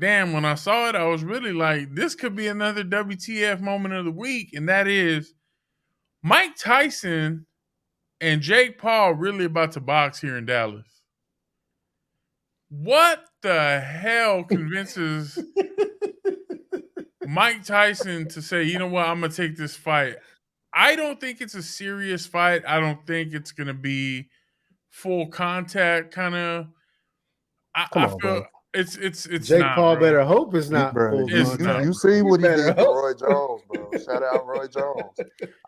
damn, when I saw it, I was really like, this could be another WTF moment of the week, and that is Mike Tyson and Jake Paul really about to box here in Dallas. What the hell convinces Mike Tyson to say, you know what, I'm going to take this fight? I don't think it's a serious fight. I don't think it's going to be full contact kind of. Come I on, feel bro. it's Jake not, Paul bro. better hope it's not Bro, full It's contact. not, you bro. see what he better did to hope. Roy Jones, bro. Shout out Roy Jones.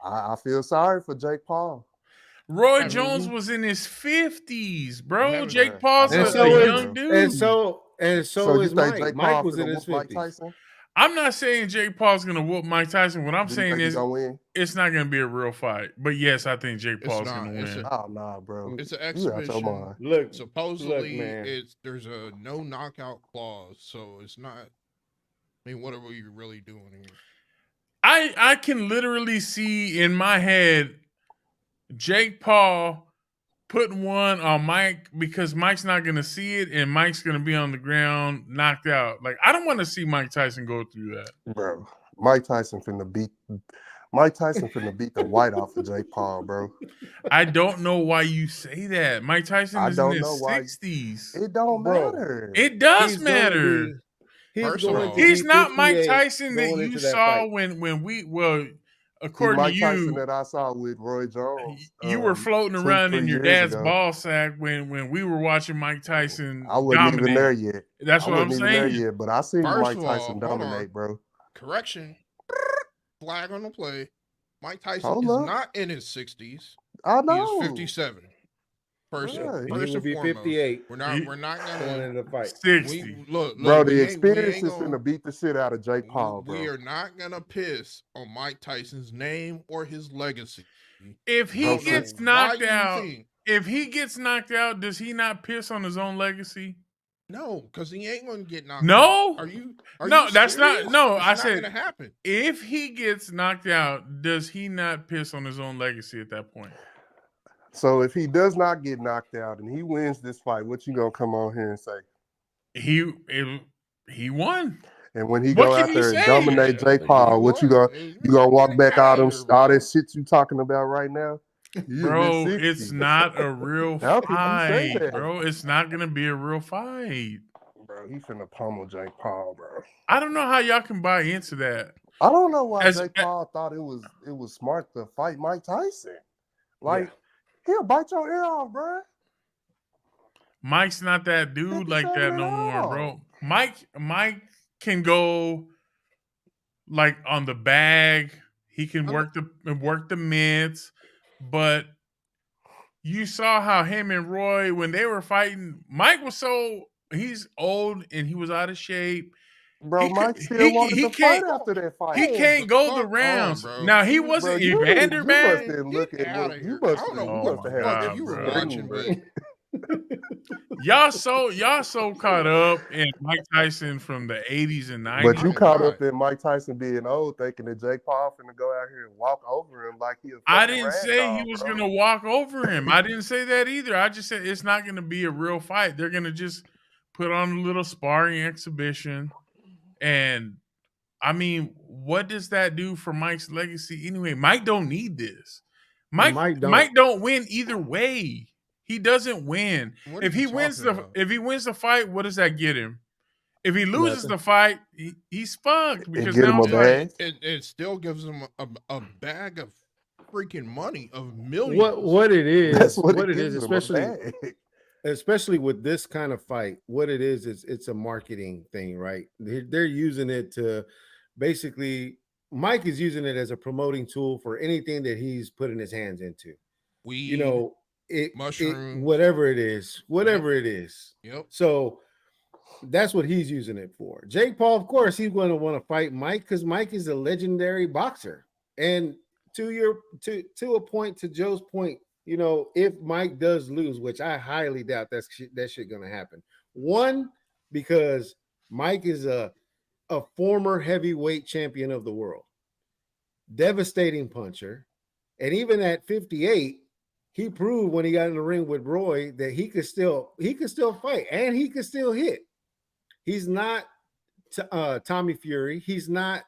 I feel sorry for Jake Paul. Roy Jones was in his 50s, bro. Jake Paul's And a so is young dude. so you is think Mike. Jake Mike Paul was in finna his whoop Mike 50s. Tyson? I'm not saying Jake Paul's gonna whoop Mike Tyson. What I'm Do you saying think he is gonna win? it's not gonna be a real fight. But yes, I think Jake Paul's gonna win. Oh nah, bro. It's an You out your exhibition. mind. Look, Supposedly, man. there's a no knockout clause, so it's not. I mean, what are we really doing here? I can literally see in my head Jake Paul putting one on Mike because Mike's not gonna see it and Mike's gonna be on the ground knocked out. Like, I don't want to see Mike Tyson go through that. Bro, Mike Tyson finna beat the white off of Jake Paul, bro. I don't know why you say that. Mike Tyson is in his know why. 60s. It don't matter. It does matter. First of all, He's not Mike Tyson that you saw when we according Mike to Tyson you that I saw with Roy Jones. you were floating around in your 3 dad's years ago. ball sack when we were watching Mike Tyson I wasn't dominate. even there yet. That's what I'm wasn't even there saying. yet, but I seen First Mike of all, Tyson hold dominate, on. bro. Correction. Flag on the play. Mike Tyson Hold is up. not in his 60s. I He know. is 57. First He and will be foremost, 58. we're not going gonna into the fight. 60. look, Bro, we the ain't experience is gonna- finna beat the shit out of Jake Paul, bro. We are not gonna piss on Mike Tyson's name or his legacy. If he gets Why knocked you out, think- if he gets knocked out, does he not piss on his own legacy? No, because he ain't gonna get knocked No? out. Are you That's not. serious? No, It's I not said gonna happen. if he gets knocked out, does he not piss on his own legacy at that point? So if he does not get knocked out and he wins this fight, what you gonna come on here and say? He won. And when he What go can out you there and say? dominate Jake Paul, what you gonna walk back all that shit you talking about right now? Bro, it's not a real Now people say fight, that. bro. It's not gonna be a real fight. Bro, he finna pummel Jake Paul, bro. I don't know how y'all can buy into that. I don't know why Jake Paul thought it was smart to fight Mike Tyson. Like, he'll bite your ear off, bro. Mike's not that dude like that no more, bro. Mike can go like on the bag. He can work the mitts, but you saw how him and Roy, when they were fighting, Mike was he's old and he was out of shape. Bro, Mike still wanted to fight after that fight. He can't go the rounds. Now he wasn't Evander man. man. You must have had you were watching, but y'all so caught up in Mike Tyson from the 80s and 90s. But you caught up in Mike Tyson being old, thinking that Jake Paul finna go out here and walk over him like he. I didn't say he was gonna walk over him. I didn't say that either. I just said it's not gonna be a real fight. They're gonna just put on a little sparring exhibition. And I mean, what does that do for Mike's legacy anyway? Mike don't need this. Mike don't win either way. He doesn't win. If he wins the fight, what does that get him? If he loses the fight, he's fucked because now it still gives him a bag of freaking money of millions. What it is, That's what it is, especially with this kind of fight, what it is it's a marketing thing, right? They're using it to basically, Mike is using it as a promoting tool for anything that he's putting his hands into. Weed, mushroom, whatever it is. Yep. So that's what he's using it for. Jake Paul, of course, he's going to want to fight Mike because Mike is a legendary boxer. And to a point, to Joe's point, if Mike does lose, which I highly doubt that shit going to happen. One, because Mike is a former heavyweight champion of the world, devastating puncher, and even at 58, he proved when he got in the ring with Roy that he could still fight and he could still hit. He's not Tommy Fury. He's not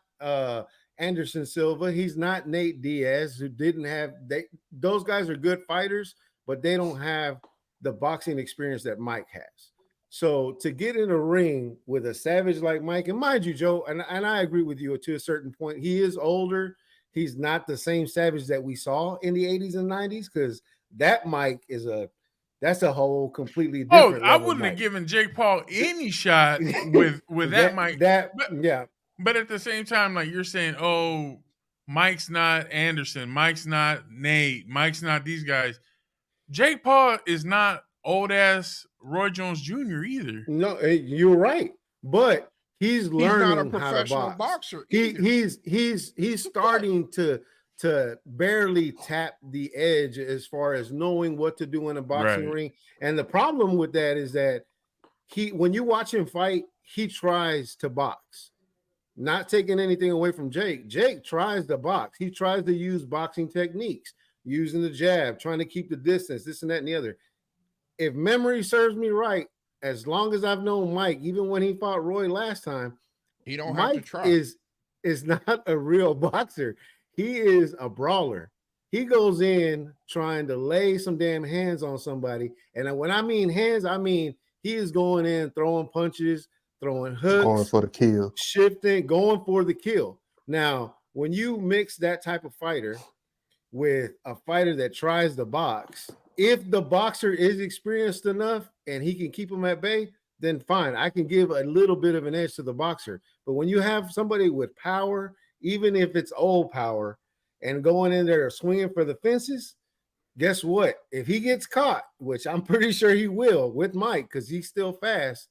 Anderson Silva. He's not Nate Diaz, who didn't have those guys are good fighters, but they don't have the boxing experience that Mike has. So to get in a ring with a savage like Mike, and mind you, Joe, and I agree with you to a certain point, he is older. He's not the same savage that we saw in the 80s and 90s, because that Mike that's a whole completely different I level wouldn't Mike. have given Jake Paul any shot with that Mike. But at the same time, like you're saying, oh, Mike's not Anderson, Mike's not Nate, Mike's not these guys. Jake Paul is not old ass Roy Jones Jr. either. No, you're right, but he's learning not a how to professional box. boxer He's either. starting to barely tap the edge as far as knowing what to do in a boxing Right. ring. And the problem with that is that when you watch him fight, he tries to box. Not taking anything away from Jake. Jake tries to box. He tries to use boxing techniques, using the jab, trying to keep the distance, this and that and the other. If memory serves me right, as long as I've known Mike, even when he fought Roy last time, he don't Mike have to try. is not a real boxer. He is a brawler. He goes in trying to lay some damn hands on somebody. And when I mean hands, I mean he is going in, throwing punches, throwing hooks, going for the kill, shifting, going for the kill. Now, when you mix that type of fighter with a fighter that tries to box, if the boxer is experienced enough and he can keep him at bay, then fine. I can give a little bit of an edge to the boxer. But when you have somebody with power, even if it's old power, and going in there swinging for the fences, guess what? If he gets caught, which I'm pretty sure he will with Mike because he's still fast,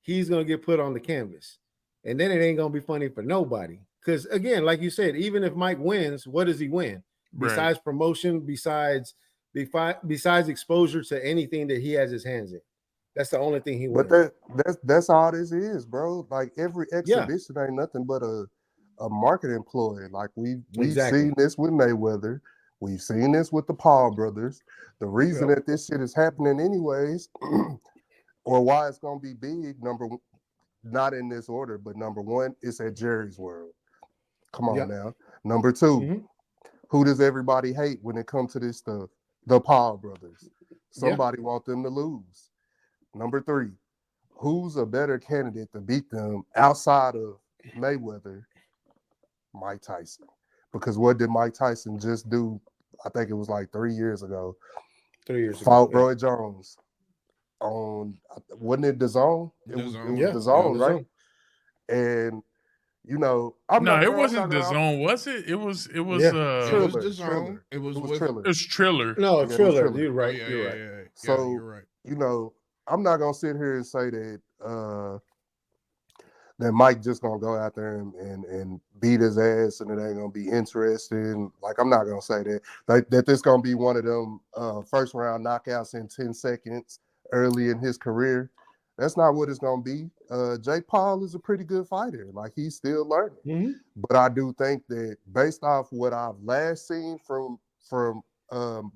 he's going to get put on the canvas. And then it ain't going to be funny for nobody. Because, again, like you said, even if Mike wins, what does he win? Besides promotion, besides exposure to anything that he has his hands in. That's the only thing he wins. But that's all this is, bro. Like every exhibition ain't nothing but a marketing ploy. Like we've seen this with Mayweather. We've seen this with the Paul brothers. The reason that this shit is happening anyways, or why it's gonna be big, not in this order, but number one, it's at Jerry's World. Come on now. Number two, who does everybody hate when it comes to this stuff? The Paul brothers. Somebody want them to lose. Number three, who's a better candidate to beat them outside of Mayweather? Mike Tyson. Because what did Mike Tyson just do? I think it was like 3 years ago. 3 years Fought ago. Roy Jones on, wasn't it DAZN? It was DAZN, right? And it wasn't DAZN, was it? It was DAZN. It was Triller. It was Triller. No, Yeah, Triller. Triller. You're right. You're right. Yeah. So you're right. I'm not gonna sit here and say that that Mike just gonna go out there and beat his ass and it ain't gonna be interesting. Like I'm not gonna say that. Like that this gonna be one of them first round knockouts in 10 seconds early in his career. That's not what it's gonna be. Jake Paul is a pretty good fighter. Like he's still learning. But I do think that based off what I've last seen from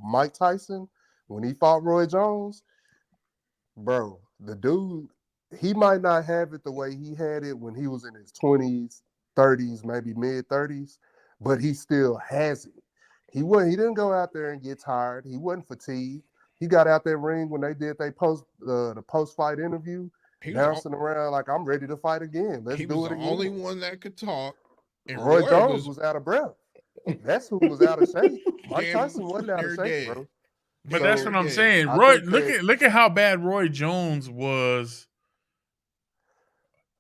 Mike Tyson when he fought Roy Jones, bro, the dude, he might not have it the way he had it when he was in his 20s, 30s, maybe mid-30s, but he still has it. He didn't go out there and get tired. He wasn't fatigued. He got out that ring when they did the post-fight interview, bouncing around like, I'm ready to fight again. Let's do it again. He was the only one that could talk. And Roy Jones was out of breath. That's who was out of shape. Mike Tyson wasn't out of shape, bro. But that's what I'm saying. Look at how bad Roy Jones was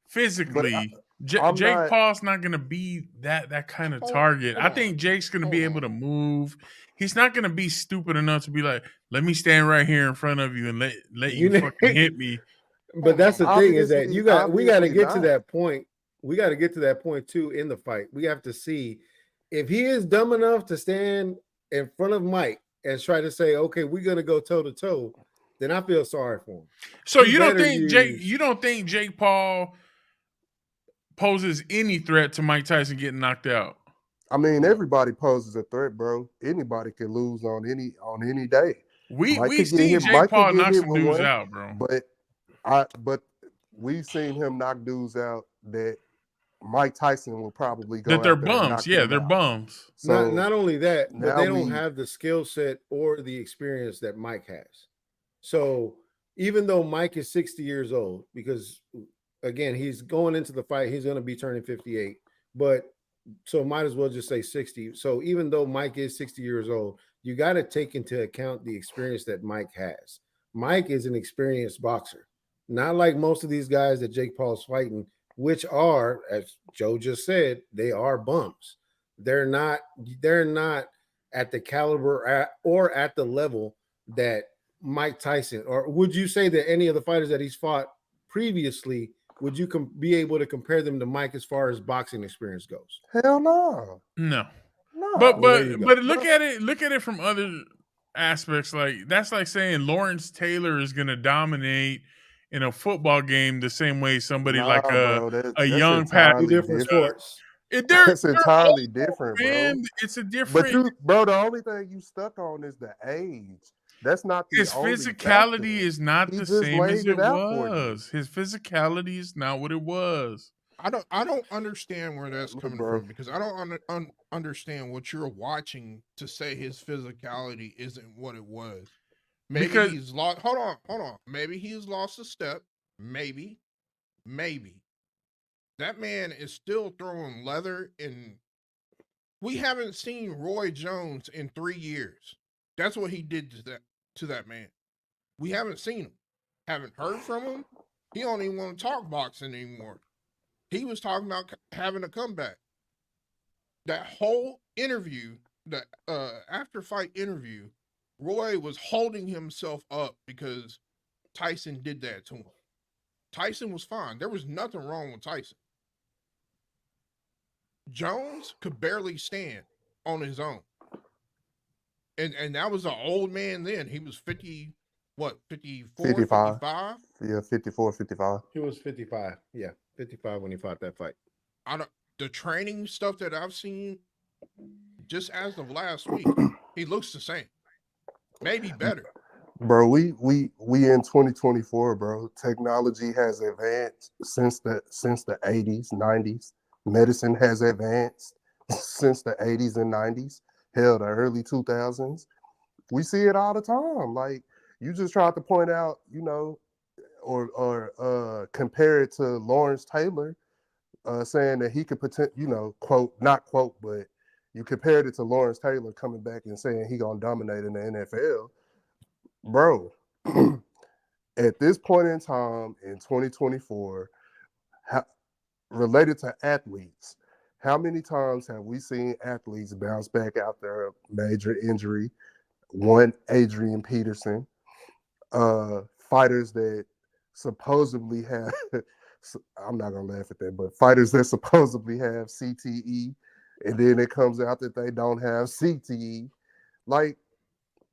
physically. Jake Paul's not going to be that kind of target. I think Jake's going to be able to move. He's not going to be stupid enough to be like, let me stand right here in front of you and let you fucking hit me. But that's the thing is that we got to get to that point. We got to get to that point too in the fight. We have to see if he is dumb enough to stand in front of Mike and try to say, okay, we're going to go toe to toe, then I feel sorry for him. So you don't think Jake Paul poses any threat to Mike Tyson getting knocked out? I mean, everybody poses a threat, bro. Anybody can lose on any day. We seen Jake Paul knock some dudes out, bro. But we've seen him knock dudes out that Mike Tyson will probably That go they're out there and bums. knock Yeah, him they're out. bums. So not only that, but now they don't we have the skill set or the experience that Mike has. So even though Mike is 60 years old, because again, he's going into the fight, he's going to be turning 58, but so might as well just say 60. So even though Mike is 60 years old, you got to take into account the experience that Mike has. Mike is an experienced boxer, not like most of these guys that Jake Paul's fighting, which are, as Joe just said, they are bums. They're not. They're not at the caliber or at the level that Mike Tyson. Or would you say that any of the fighters that he's fought previously, would you be able to compare them to Mike as far as boxing experience goes? hell no. No. No. Well, there you go. Look at it from other aspects. Like that's like saying Lawrence Taylor is going to dominate in a football game the same way somebody like Nah, bro. a That's young Pat. Two entirely different different. sports. That's They're entirely old, different, bro. man. It's a But different. you, bro, the only thing you stuck on is the age. That's not the His only physicality factor. is not He the just same as laid it it out for you. was. His physicality is not what it was. I don't understand where that's Look, coming bro. from because I don't understand what you're watching to say his physicality isn't what it was. Maybe Because he's lost. Hold on. Maybe he's lost a step. Maybe. That man is still throwing leather, and we haven't seen Roy Jones in 3 years. That's what he did to that man. We haven't seen him. Haven't heard from him. He don't even want to talk boxing anymore. He was talking about having a comeback. That whole interview, that after fight interview, Roy was holding himself up because Tyson did that to him. Tyson was fine. There was nothing wrong with Tyson. Jones could barely stand on his own. And that was an old man then. He was 50, what, 54, 55. 55? Yeah, 54, 55. He was 55. Yeah, 55 when he fought that fight. The training stuff that I've seen just as of last week, he looks the same. Maybe better. Bro, we in 2024, bro. Technology has advanced since the 80s, 90s. Medicine has advanced since the 80s and 90s. Hell, the early 2000s. We see it all the time. Like you just tried to point out, or compare it to Lawrence Taylor, saying that he could quote, not quote, but you compared it to Lawrence Taylor coming back and saying he gonna dominate in the NFL. Bro, at this point in time in 2024, related to athletes, how many times have we seen athletes bounce back after a major injury? One, Adrian Peterson, fighters that supposedly have, I'm not going to laugh at that, but fighters that supposedly have CTE, and then it comes out that they don't have CTE. Like,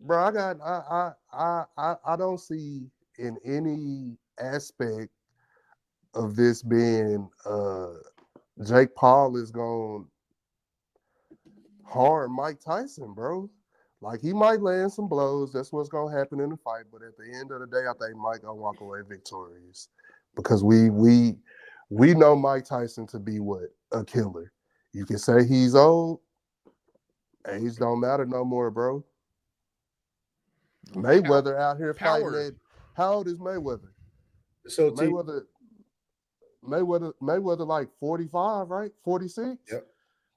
bro, I don't see in any aspect of this being Jake Paul is going to harm Mike Tyson, bro. Like he might land some blows. That's what's going to happen in the fight. But at the end of the day, I think Mike gonna walk away victorious because we know Mike Tyson to be what? A killer. You can say he's old. Age don't matter no more, bro. Mayweather out here fighting Power. at, how old is Mayweather? So Mayweather like 45, right? 46? Yep.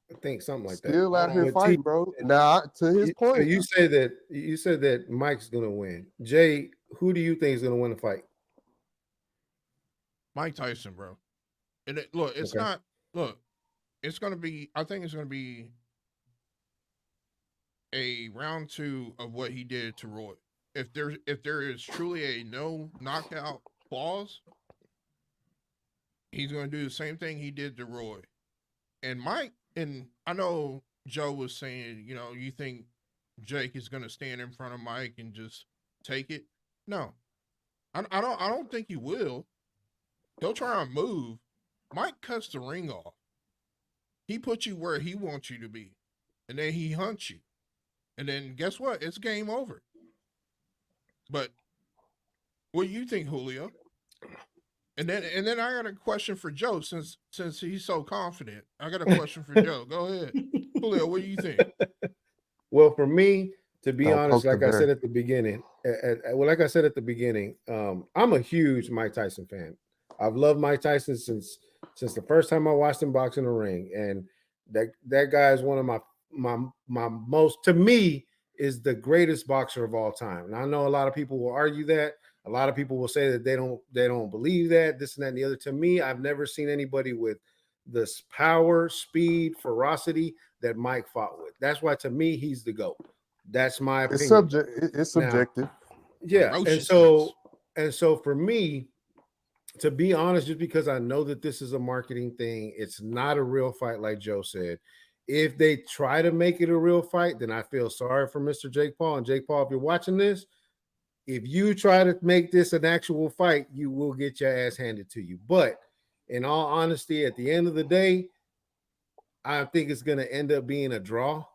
I think something like Still that. out here But fighting, bro. Now, to his so point, you said that Mike's gonna win. Jay, who do you think is gonna win the fight? Mike Tyson, bro. And look, it's Okay. not, look, it's going to be, I think it's going to be a round 2 of what he did to Roy. If there is truly a no knockout clause, he's going to do the same thing he did to Roy. And Mike, and I know Joe was saying, you think Jake is going to stand in front of Mike and just take it? No, I don't think he will. He'll try and move. Mike cuts the ring off. He puts you where he wants you to be, and then he hunts you, and then guess what? It's game over. But what do you think, Julio? And then I got a question for Joe since he's so confident. I got a question for Joe. Go ahead. Julio, what do you think? Well, for me, to be Don't honest, poke the like I said bear. at the beginning, I'm a huge Mike Tyson fan. I've loved Mike Tyson since the first time I watched him box in the ring, and that guy is one of my most, to me, is the greatest boxer of all time. And I know a lot of people will argue that. A lot of people will say that they don't believe that, this and that and the other. To me, I've never seen anybody with this power, speed, ferocity that Mike fought with. That's why, to me, he's the GOAT. That's my It's opinion. It's Now, subjective. yeah, and Ferociousness. so for me, to be honest, just because I know that this is a marketing thing, it's not a real fight, like Joe said. If they try to make it a real fight, then I feel sorry for Mr. Jake Paul. And Jake Paul, if you're watching this, if you try to make this an actual fight, you will get your ass handed to you. But in all honesty, at the end of the day, I think it's going to end up being a draw.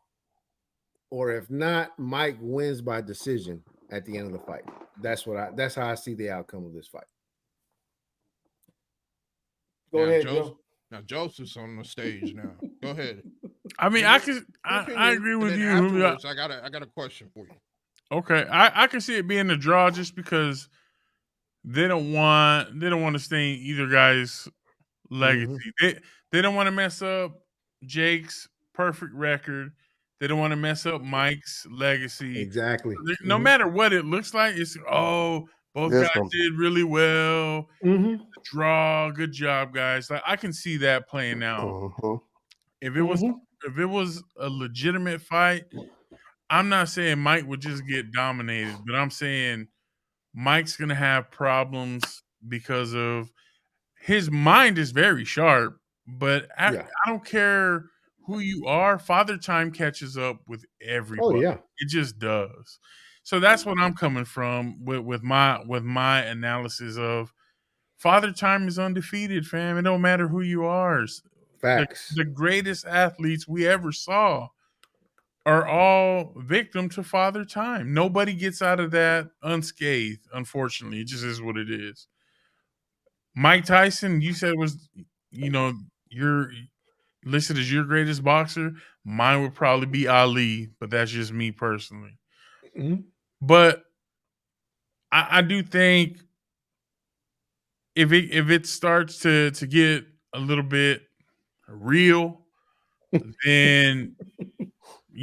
Or if not, Mike wins by decision at the end of the fight. That's how I see the outcome of this fight. Go ahead, Joe. Now Joseph's on the stage now. Go ahead. I mean, I agree with and then you. afterwards, I got a question for you. Okay, I can see it being a draw just because they don't want to stain either guy's legacy. They don't want to mess up Jake's perfect record. They don't want to mess up Mike's legacy. Exactly. No matter what it looks like, it's both guys did really well. Draw, good job, guys. Like, I can see that playing out. If it was a legitimate fight, I'm not saying Mike would just get dominated, but I'm saying Mike's gonna have problems because of his mind is very sharp, but I don't care who you are. Father Time catches up with everybody. Oh yeah, it just does. So that's what I'm coming from with my analysis of Father Time is undefeated, fam. It don't matter who you are. Facts. The greatest athletes we ever saw are all victim to Father Time. Nobody gets out of that unscathed, unfortunately. It just is what it is. Mike Tyson, you said was, you're listed as your greatest boxer. Mine would probably be Ali, but that's just me personally. But I do think if it starts to get a little bit real, then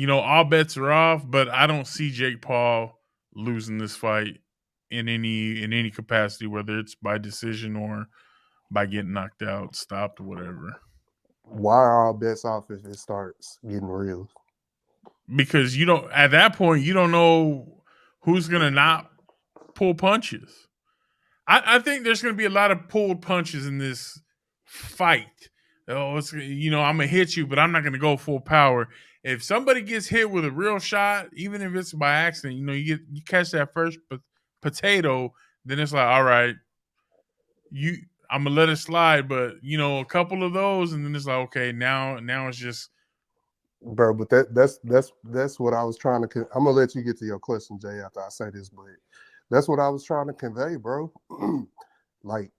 all bets are off. But I don't see Jake Paul losing this fight in any capacity, whether it's by decision or by getting knocked out, stopped, or whatever. Why are all bets off if it starts getting real? Because at that point you don't know who's gonna not pull punches. I think there's gonna be a lot of pulled punches in this fight. I'm gonna hit you, but I'm not gonna go full power. If somebody gets hit with a real shot, even if it's by accident, you catch that first potato, then it's like, all right, I'm gonna let it slide. But a couple of those, and then it's like, okay, now it's just. Bro, but that's what I was trying to. I'm gonna let you get to your question, Jay, after I say this, but that's what I was trying to convey, bro. Like,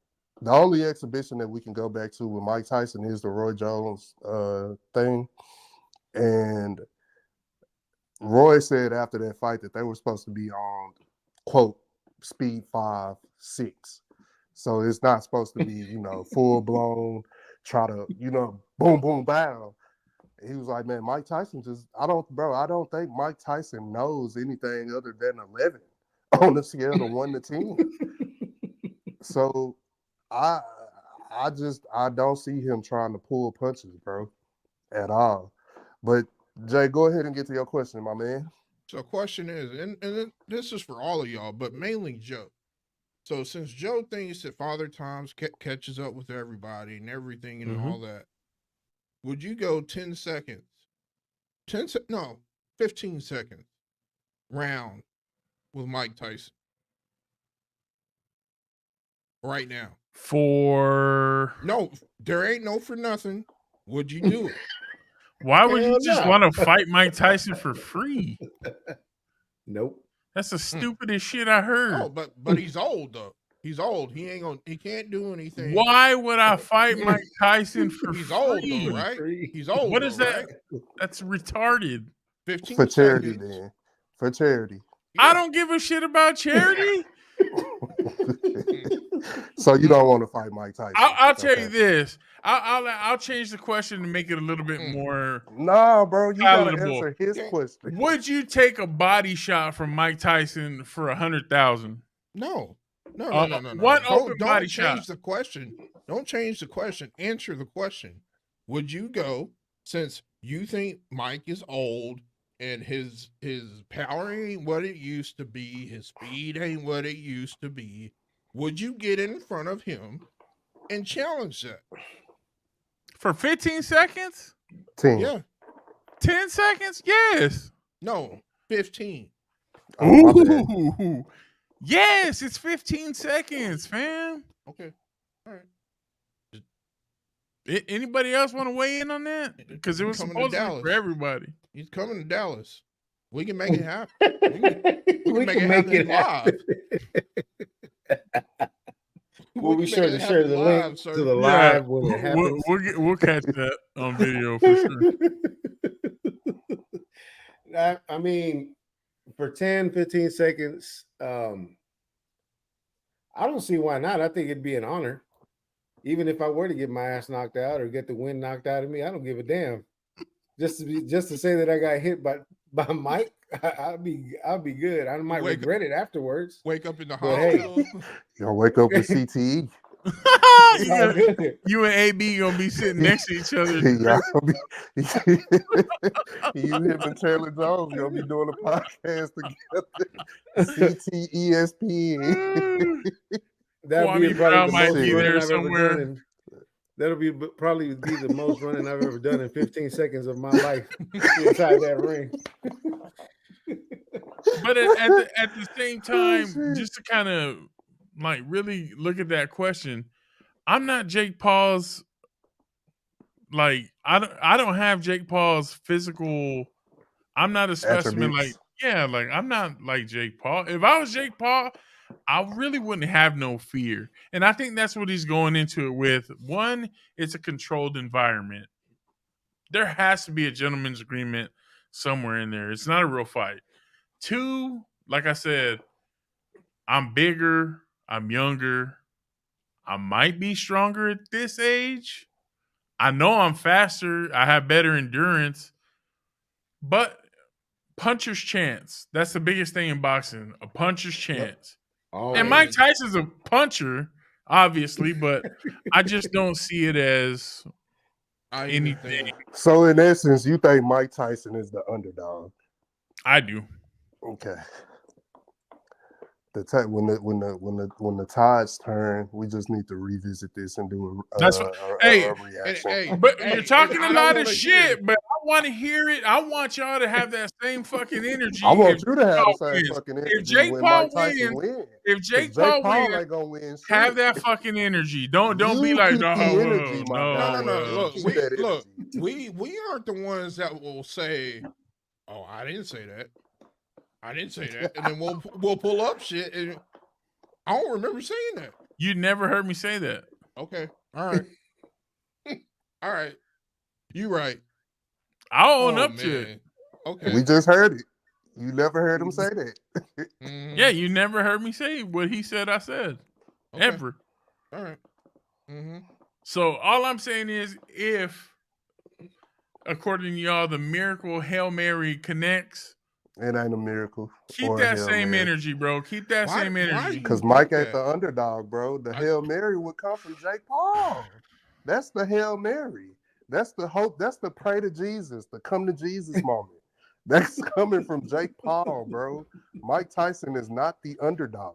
the only exhibition that we can go back to with Mike Tyson is the Roy Jones thing, and Roy said after that fight that they were supposed to be on, quote, speed 5, 6. So it's not supposed to be, full blown, try to, boom, boom, bow. He was like, man, Mike Tyson I don't think Mike Tyson knows anything other than 11 on the scale of 1 to 10. So I don't see him trying to pull punches, bro, at all. But Jay, go ahead and get to your question, my man. So question is, and this is for all of y'all, but mainly Joe. So since Joe thinks that Father Time catches up with everybody and everything and all that, would you go 10 seconds? 15 seconds round with Mike Tyson right now? No, there ain't no for nothing. Would you do it? Why would you just want to fight Mike Tyson for free? Nope. That's the stupidest shit I heard. Oh, but he's old though. He's old. He can't do anything. Why would I fight Mike Tyson for He's free? old though, right? He's old. What is that? Right? That's retarded. 15 for charity, seconds. then. For charity. I don't give a shit about charity. So you don't want to fight Mike Tyson? I'll tell you this. I'll change the question to make it a little bit more. Nah, bro, you gotta palatable. answer his question. Would you take a body shot from Mike Tyson for 100,000? No. One open body shot. Don't change the question. Don't change the question. Answer the question. Would you go, since you think Mike is old and his power ain't what it used to be, his speed ain't what it used to be, would you get in front of him and challenge that? For 15 seconds? 10. Yeah. 10 seconds? Yes. No, 15. Ooh. Yes, it's 15 seconds, fam. Okay. All right. Anybody else want to weigh in on that? Because it was supposed to be for everybody. He's coming to Dallas. We can make it happen. We can make it happen. We'll be sure to share the link to the live when it happens. We'll catch that on video for sure. I mean, for 10, 15 seconds, I don't see why not. I think it'd be an honor. Even if I were to get my ass knocked out or get the wind knocked out of me, I don't give a damn. Just to say that I got hit by Mike, I'll be good. I might regret it afterwards. Wake up in the hospital. Hey, you'll wake up with CTE. You and AB gonna be sitting next to each other. You him and Taylor Jones gonna be doing a podcast together. CTESPN. That'll be probably the most running I've ever done. That'll be probably the most running I've ever done in 15 seconds of my life inside that ring. But at the same time, just to kind of like really look at that question, I'm not Jake Paul's. Like I don't have Jake Paul's physical. I'm not a specimen. Attributes. Like I'm not like Jake Paul. If I was Jake Paul, I really wouldn't have no fear. And I think that's what he's going into it with. One, it's a controlled environment. There has to be a gentleman's agreement somewhere in there. It's not a real fight. Two, like I said, I'm bigger. I'm younger. I might be stronger at this age. I know I'm faster. I have better endurance. But puncher's chance. That's the biggest thing in boxing. A puncher's chance. Oh, and Mike Tyson's a puncher, obviously, but I just don't see it as anything. So in essence, you think Mike Tyson is the underdog? I do. Okay. When the tides turn, we just need to revisit this and do a reaction. But you're talking a lot of shit, but I want to hear it. I want y'all to have that same fucking energy. I want you to have the same fucking energy. If Jake Paul wins, if Jake Paul wins, ain't gonna win. Have that fucking energy. Don't be like, no. Look, we aren't the ones that will say, "Oh, I didn't say that. I didn't say that," and then we'll pull up shit, and I don't remember saying that. You never heard me say that. Okay, all right, all right. You right. I'll own up to it. Okay, we just heard it. You never heard him say that. Mm-hmm. Yeah, you never heard me say what he said. I said ever. All right. Mm-hmm. So all I'm saying is, if according to y'all, the miracle Hail Mary connects. It ain't a miracle. Keep that same energy, bro. Keep that same energy. Because Mike ain't the underdog, bro. The Hail Mary would come from Jake Paul. That's the Hail Mary. That's the hope. That's the pray to Jesus, the come to Jesus moment. That's coming from Jake Paul, bro. Mike Tyson is not the underdog.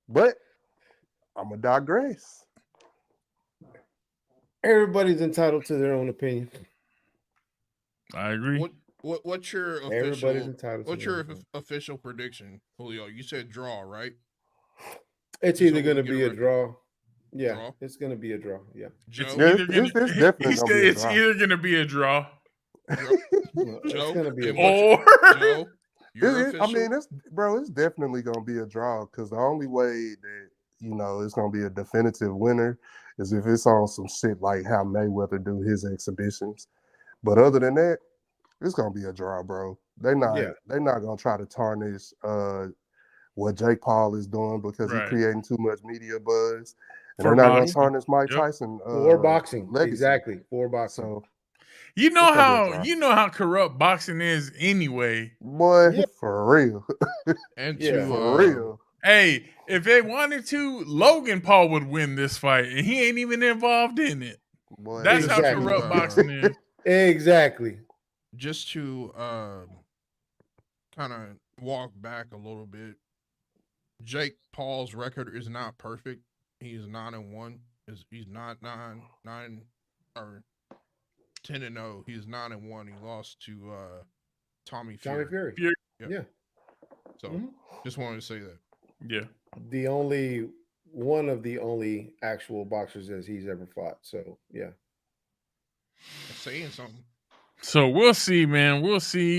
But I'm going to digress. Everybody's entitled to their own opinion. I agree. What's your official prediction, Julio? You said draw, right? It's either going to be a draw. Yeah, draw? It's going to be a draw. Yeah. It's either going to be a draw. It's going to be a draw. Or it's definitely going to be a draw because the only way that you know, it's gonna be a definitive winner is if it's on some shit like how Mayweather do his exhibitions. But other than that, it's gonna be a draw, bro. They're not gonna try to tarnish what Jake Paul is doing because he's Right. creating too much media buzz. And For they're not gonna boxing. tarnish Mike Yep. Tyson. For boxing. Legacy. Exactly. For boxing. So You know it's gonna be a how draw. you know how corrupt boxing is anyway. Boy, Yeah. for real. And Yeah. For real. Hey, if they wanted to, Logan Paul would win this fight, and he ain't even involved in it. Boy, That's how Exactly. corrupt boxing is. Exactly. just to kind of walk back a little bit, Jake Paul's record is not perfect. He's 9-1. He's not 9 or 10-0. He's 9-1. He lost to Tommy Fury. Fury. Yeah. So just wanted to say that. Yeah. One of the only actual boxers that he's ever fought. So yeah. Saying something. So we'll see, man. We'll see.